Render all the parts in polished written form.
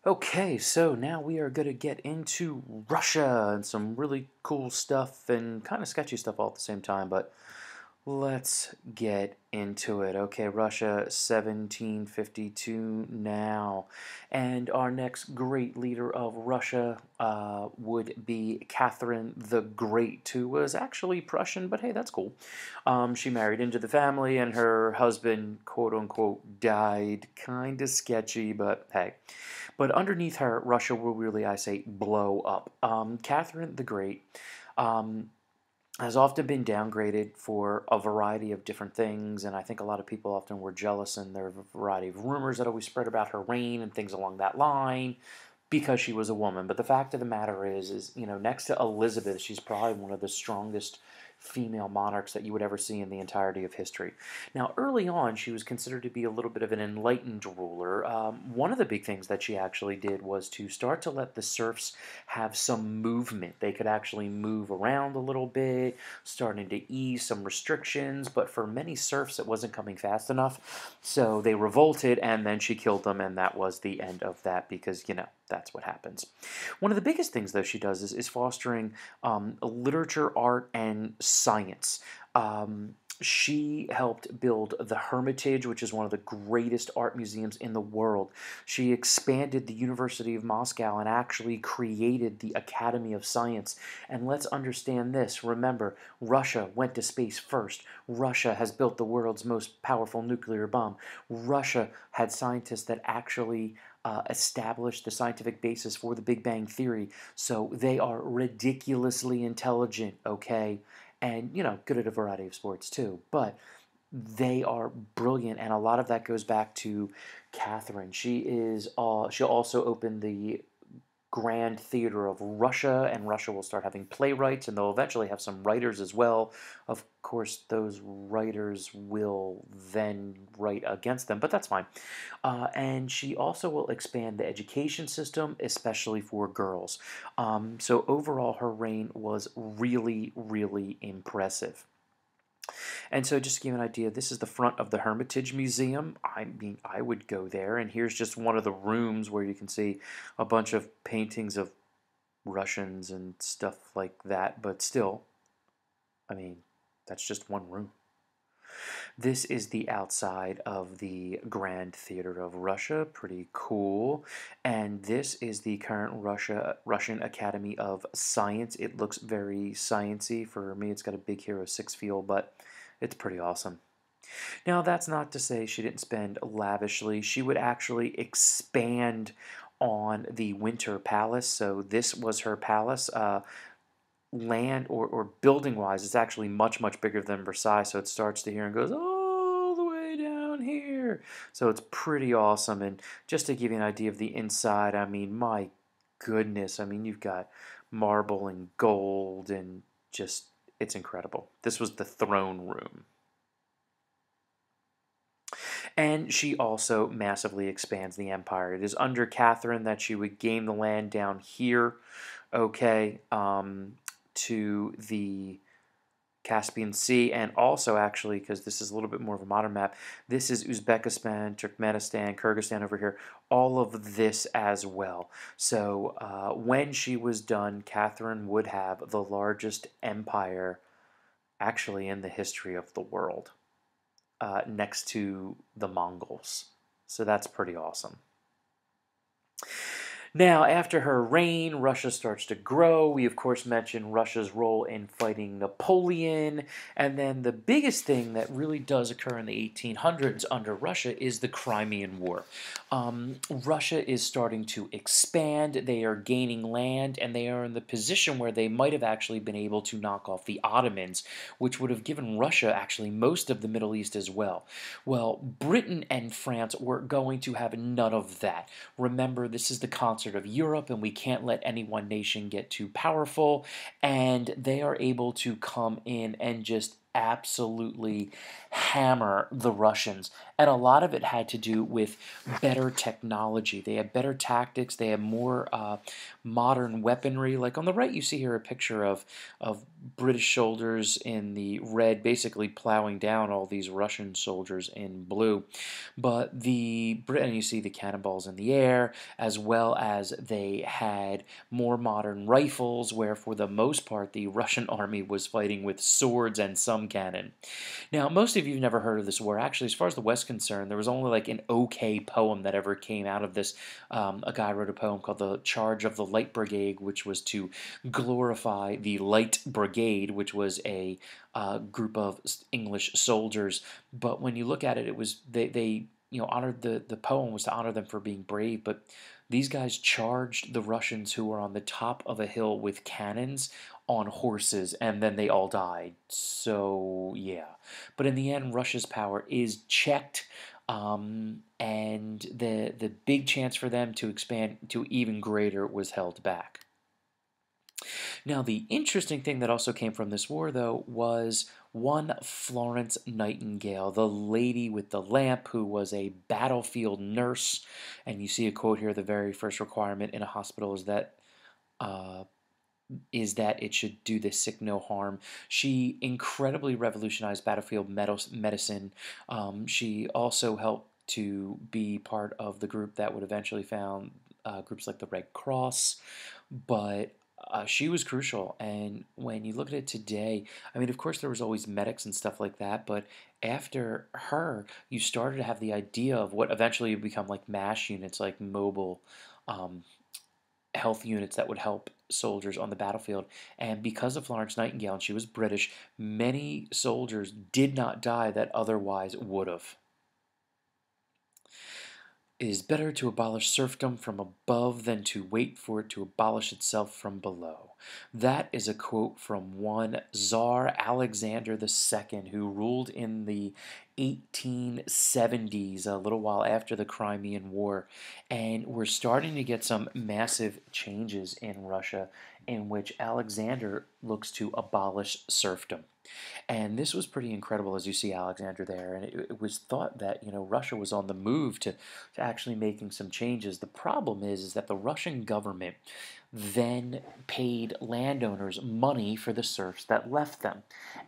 Okay, so now we are going to get into Russia and some really cool stuff and kind of sketchy stuff all at the same time, but let's get into it. Okay, Russia 1752 now. And our next great leader of Russia would be Catherine the Great, who was actually Prussian, but hey, that's cool. She married into the family, and her husband, quote unquote, died. Kind of sketchy, but hey. But underneath her, Russia will really, I say, blow up. Catherine the Great. Um, has often been downgraded for a variety of different things, and I think a lot of people often were jealous, and there are a variety of rumors that always spread about her reign and things along that line because she was a woman. But the fact of the matter is next to Elizabeth, she's probably one of the strongest female monarchs that you would ever see in the entirety of history. Now, early on, she was considered to be a little bit of an enlightened ruler. One of the big things that she actually did was to start to let the serfs have some movement. They could actually move around a little bit, starting to ease some restrictions, but for many serfs, it wasn't coming fast enough. So they revolted, and then she killed them, and that was the end of that because, that's what happens. One of the biggest things, though, she does is fostering literature, art, and science. She helped build the Hermitage, which is one of the greatest art museums in the world. She expanded the University of Moscow and actually created the Academy of Science. And let's understand this. Remember, Russia went to space first. Russia has built the world's most powerful nuclear bomb. Russia had scientists that actually established the scientific basis for the Big Bang Theory. So they are ridiculously intelligent, okay? And, good at a variety of sports too. But they are brilliant, and a lot of that goes back to Catherine. She'll also open the Grand Theater of Russia, and Russia will start having playwrights, and they'll eventually have some writers as well. Of course, those writers will then write against them, but that's fine. And she also will expand the education system, especially for girls. So overall, her reign was really, really impressive. And so, just to give you an idea, this is the front of the Hermitage Museum. I mean, I would go there, and here's just one of the rooms where you can see a bunch of paintings of Russians and stuff like that. But still, I mean, that's just one room. This is the outside of the Grand Theater of Russia. Pretty cool. And this is the current Russian Academy of Science. It looks very sciencey. For me, it's got a Big Hero 6 feel, but it's pretty awesome. Now, that's not to say she didn't spend lavishly. She would actually expand on the Winter Palace. So this was her palace. Land or building wise, it's actually much, much bigger than Versailles. So it starts to here and goes all the way down here. So it's pretty awesome. And just to give you an idea of the inside, I mean, my goodness. I mean, you've got marble and gold and just, it's incredible. This was the throne room. And she also massively expands the empire. It is under Catherine that she would gain the land down here, okay, to the Caspian Sea, and also actually, because this is a little bit more of a modern map, this is Uzbekistan, Turkmenistan, Kyrgyzstan over here, all of this as well. So when she was done, Catherine would have the largest empire actually in the history of the world, next to the Mongols. So that's pretty awesome. Now, after her reign, Russia starts to grow. We, of course, mentioned Russia's role in fighting Napoleon. And then the biggest thing that really does occur in the 1800s under Russia is the Crimean War. Russia is starting to expand. They are gaining land, and they are in the position where they might have actually been able to knock off the Ottomans, which would have given Russia actually most of the Middle East as well. Well, Britain and France were going to have none of that. Remember, this is the concert of Europe, and we can't let any one nation get too powerful, and they are able to come in and just absolutely hammer the Russians. And a lot of it had to do with better technology. They had better tactics. They had more modern weaponry. Like on the right, you see here a picture of British soldiers in the red, basically plowing down all these Russian soldiers in blue. But and you see the cannonballs in the air, as well as they had more modern rifles, where for the most part the Russian army was fighting with swords and some cannon. Now, most of you have never heard of this war. Actually, as far as the West concerned, there was only like an okay poem that ever came out of this. A guy wrote a poem called "The Charge of the Light Brigade," which was to glorify the Light Brigade, which was a group of English soldiers. But when you look at it, it was they honored the poem was to honor them for being brave, but these guys charged the Russians who were on the top of a hill with cannons on horses, and then they all died. So, yeah. But in the end, Russia's power is checked, and the big chance for them to expand to even greater was held back. Now, the interesting thing that also came from this war, though, was one Florence Nightingale, the lady with the lamp, who was a battlefield nurse. And you see a quote here: the very first requirement in a hospital uh, is that it should do the sick no harm. She incredibly revolutionized battlefield medicine. She also helped to be part of the group that would eventually found groups like the Red Cross, but she was crucial. And when you look at it today, I mean, of course, there was always medics and stuff like that, but after her, you started to have the idea of what eventually would become like MASH units, like mobile um, health units that would help soldiers on the battlefield. And because of Florence Nightingale, and she was British, many soldiers did not die that otherwise would have. It is better to abolish serfdom from above than to wait for it to abolish itself from below. That is a quote from one Tsar Alexander II, who ruled in the 1870s, a little while after the Crimean War. And we're starting to get some massive changes in Russia in which Alexander looks to abolish serfdom. And this was pretty incredible, as you see Alexander there. And it was thought that Russia was on the move to actually making some changes. The problem is that the Russian government then paid landowners money for the serfs that left them.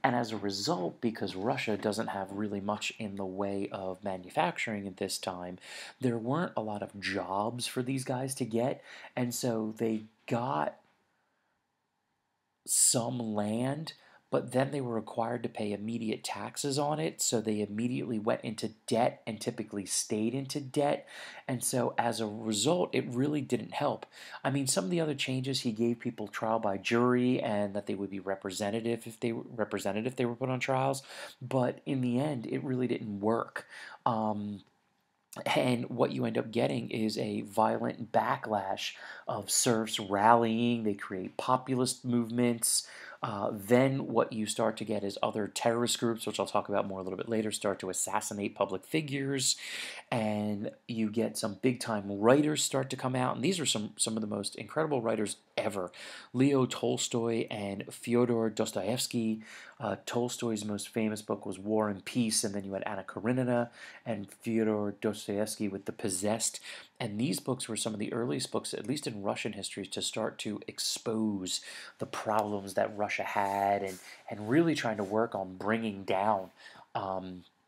And as a result, because Russia doesn't have really much in the way of manufacturing at this time, there weren't a lot of jobs for these guys to get. And so they got some land, but then they were required to pay immediate taxes on it, so they immediately went into debt and typically stayed into debt. And so as a result, it really didn't help. I mean, some of the other changes, he gave people trial by jury and that they would be representative if they were put on trials, but in the end, it really didn't work. And what you end up getting is a violent backlash of serfs rallying. They create populist movements. Then what you start to get is other terrorist groups, which I'll talk about more a little bit later, start to assassinate public figures. And you get some big-time writers start to come out. And these are some of the most incredible writers ever. Leo Tolstoy and Fyodor Dostoevsky. Tolstoy's most famous book was War and Peace, and then you had Anna Karenina and Fyodor Dostoevsky with The Possessed. And these books were some of the earliest books, at least in Russian history, to start to expose the problems that Russia had and really trying to work on bringing down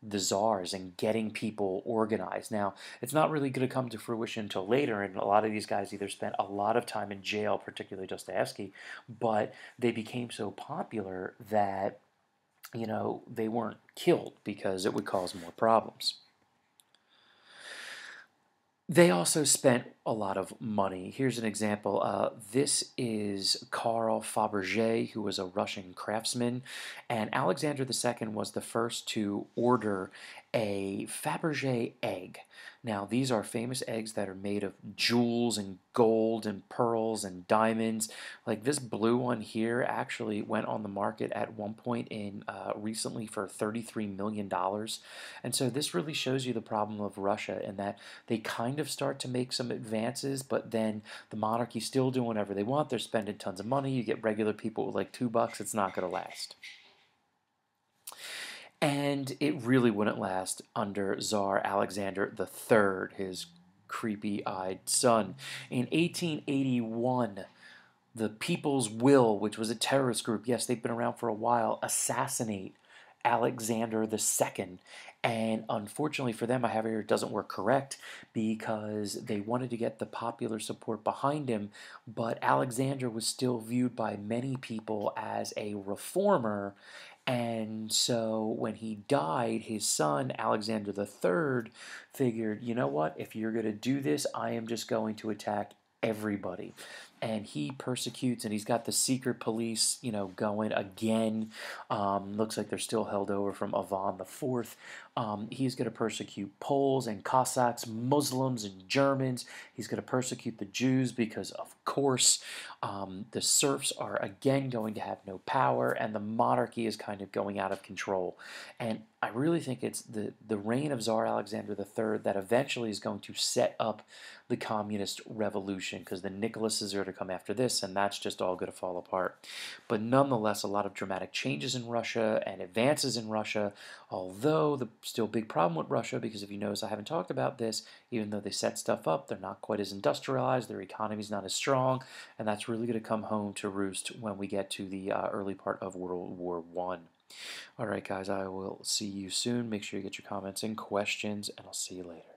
the czars and getting people organized. Now, it's not really going to come to fruition until later, and a lot of these guys either spent a lot of time in jail, particularly Dostoevsky, but they became so popular that they weren't killed because it would cause more problems. They also spent a lot of money. Here's an example. This is Karl Fabergé, who was a Russian craftsman, and Alexander II was the first to order a Fabergé egg. Now, these are famous eggs that are made of jewels and gold and pearls and diamonds. Like this blue one here actually went on the market at one point in recently for $33 million. And so this really shows you the problem of Russia in that they kind of start to make some advances, but then the monarchy's still doing whatever they want. They're spending tons of money. You get regular people with like $2, it's not going to last. And it really wouldn't last under Tsar Alexander III, his creepy-eyed son. In 1881, the People's Will, which was a terrorist group, yes, they've been around for a while, assassinate Alexander II. And unfortunately for them, I have here it doesn't work correct because they wanted to get the popular support behind him, but Alexander was still viewed by many people as a reformer. And so when he died, his son, Alexander III, figured, you know what, if you're going to do this, I am just going to attack everybody. And he persecutes, and he's got the secret police, going again. Looks like they're still held over from Ivan IV. He's going to persecute Poles and Cossacks, Muslims and Germans. He's going to persecute the Jews because, of course, the serfs are again going to have no power, and the monarchy is kind of going out of control. And I really think it's the reign of Tsar Alexander III that eventually is going to set up the communist revolution, because the Nicholases are to come after this, and that's just all going to fall apart. But nonetheless, a lot of dramatic changes in Russia and advances in Russia, although the still big problem with Russia, because if you notice I haven't talked about this, even though they set stuff up, they're not quite as industrialized, their economy's not as strong, and that's really going to come home to roost when we get to the early part of World War I. All right, guys, I will see you soon. Make sure you get your comments and questions, and I'll see you later.